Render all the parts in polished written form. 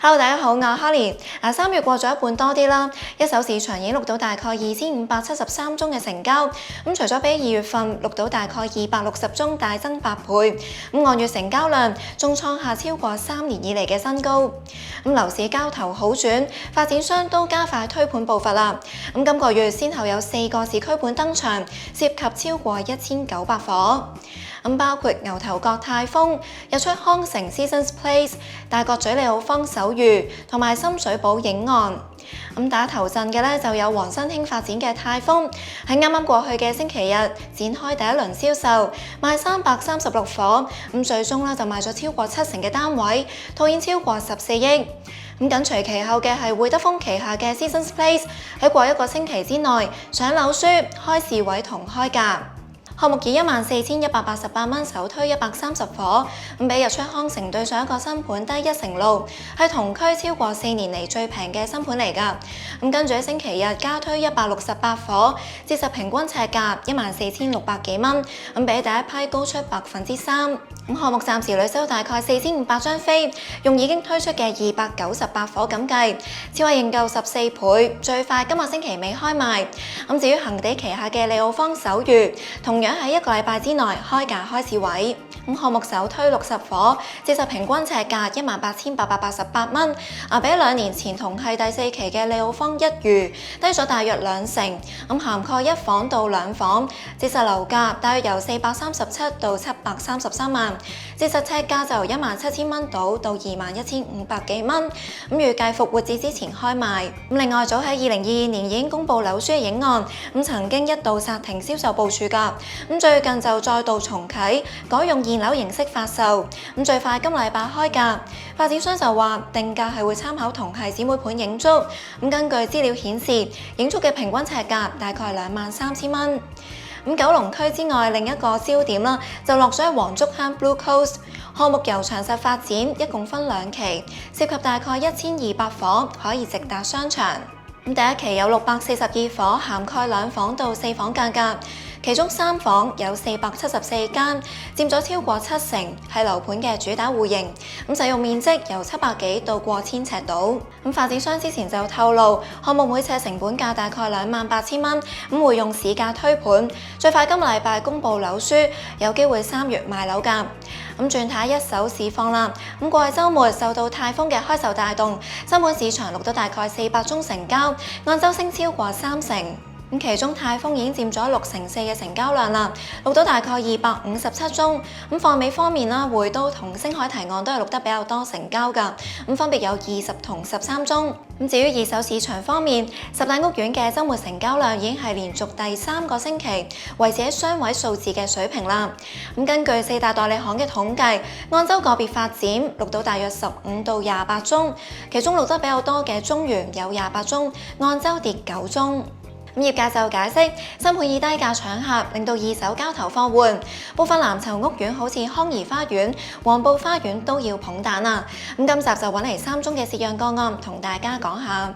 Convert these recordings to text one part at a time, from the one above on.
Hello，大家好，我係 Holly。3月過咗一半多啲啦，一手市場已經錄到大概2573宗嘅成交，除咗比2月份錄到大概260宗，大增8倍，按月成交量仲創下超過3年以嚟嘅新高。樓市交投好轉，發展商都加快推盤步伐啦。今個月先後有4個市區盤登場，涉及超過1900伙。包括牛頭角泰豐、日出康城 Seasons Place、大角咀利奧坊首遇同埋深水埗影岸。打頭陣嘅咧就有黃新興發展嘅泰豐，喺啱啱過去嘅星期日展開第一輪銷售，賣336伙，最終咧就賣咗超過70%嘅單位，套現超過14億。緊隨其後嘅係會德豐旗下嘅 Seasons Place， 喺過一個星期之內上樓書、開市位同開價。項目以14,188蚊首推130伙，比日出康城對上一個新盤低6%，係同區超過4年嚟最平嘅新盤嚟㗎。跟住喺星期日加推168伙，折實平均尺價14,600幾蚊，比第一批高出3%。項目暫時累收大概4500張飛，用已經推出嘅298伙咁計，超額認購14倍，最快今個星期尾開賣。至於恒地旗下嘅利奧坊首遇，同樣喺1個禮拜之內開價開市位。項目首推60伙，折實平均尺價18,888蚊，比2年前同係第4期嘅利奧坊一遇低咗大約20%。涵蓋1房到2房，折實樓價大約由437到733萬，折實尺價就由17,000蚊到21,500幾蚊。預計復活節之前開賣。另外，早喺2022年已經公布樓書嘅影岸，曾經一度煞停銷售部署㗎。最近就再度重啟，改用現樓形式發售。最快今個禮拜開價。發展商就話定價係會參考同係姊妹盤影築。根據資料顯示，影築嘅平均尺價大概23,000蚊。九龍區之外，另一個焦點啦，就落咗喺黃竹坑 Blue Coast 項目，由詳實發展，一共分2期，涉及大概1200伙，可以直達商場。第一期有642伙，涵蓋2房到4房價格，其中3房有474間，佔咗超過70%，係樓盤嘅主打戶型。使用面積由700幾到過千尺度。發展商之前就透露，項目每尺成本價大概28,000蚊，會用市價推盤，最快今個禮拜公佈樓書，有機會3月賣樓價。轉睇一手市況啦。過去週末受到泰豐嘅開售帶動，新盤市場錄到大概400宗成交，按週升超過30%。其中泰豐已經佔咗64%嘅成交量啦，錄到大概257宗。貨尾方面啦，會都同星海提案都係錄得比較多成交㗎，分別有20同13宗。至於二手市場方面，10大屋苑嘅週末成交量已經係連續第3個星期維持喺雙位數字嘅水平啦。根據4大代理行嘅統計，按週個別發展錄到大約15到28宗，其中錄得比較多嘅中原有28宗，按週跌9宗。業界就解釋，新盤以低價搶客，令到二手交投放緩。部分藍籌屋苑好似康怡花園、黃埔花園都要捧蛋啦。今集就揾嚟3宗嘅蝕讓個案，同大家講下。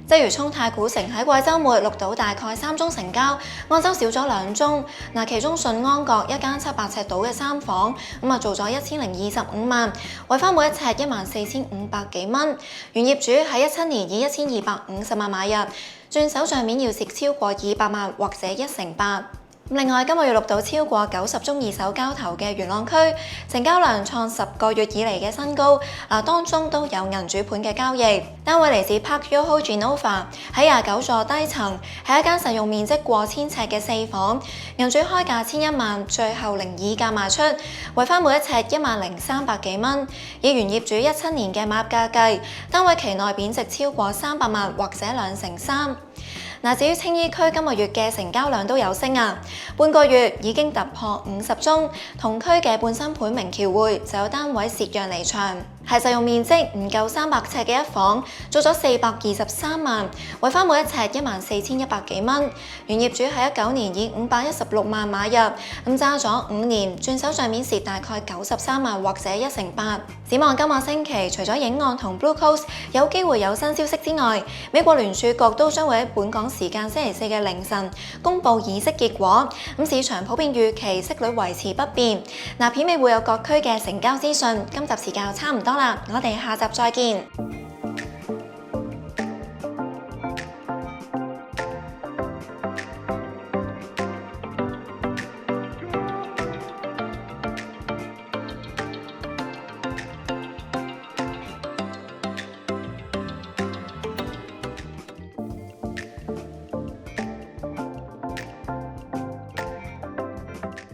鰂魚涌太古城喺過去週末錄到大概3宗成交，按週少咗2宗。其中順安閣一間700尺度嘅3房，做咗1025萬，維翻每一尺14,500幾蚊。原業主喺17年以1250萬買入，轉手帳面要蝕超過200萬或者1/8。另外，今個月錄到超過90宗二手交投嘅元朗區，成交量創10個月以嚟嘅新高。當中都有銀主盤嘅交易。單位嚟自 Park Yoho Genova， 喺29座低層，係一間實用面積過千尺嘅4房。銀主開價1,100萬，最後零議價賣出，維翻每一尺10,300幾蚊。以原業主17年嘅買入價計，單位期內貶值超過300萬或者2/3。至於青衣區今個月嘅成交量都有升啊，半個月已經突破50宗。同區嘅半新盤明橋匯就有單位蝕讓離場，係實用面積唔夠300尺嘅一房，做咗423萬，維翻每一尺14,100幾蚊。原業主喺19年以516萬買入，揸咗5年，轉手帳面蝕大概93萬或者1/8。展望今個星期，除咗影岸同 Blue Coast 有機會有新消息之外，美國聯儲局都將會喺本港時間星期4嘅凌晨公佈議息結果。市場普遍預期息率維持不變。片尾會有各區嘅成交資訊。今集時間差唔多啦，我哋下集再見。拜。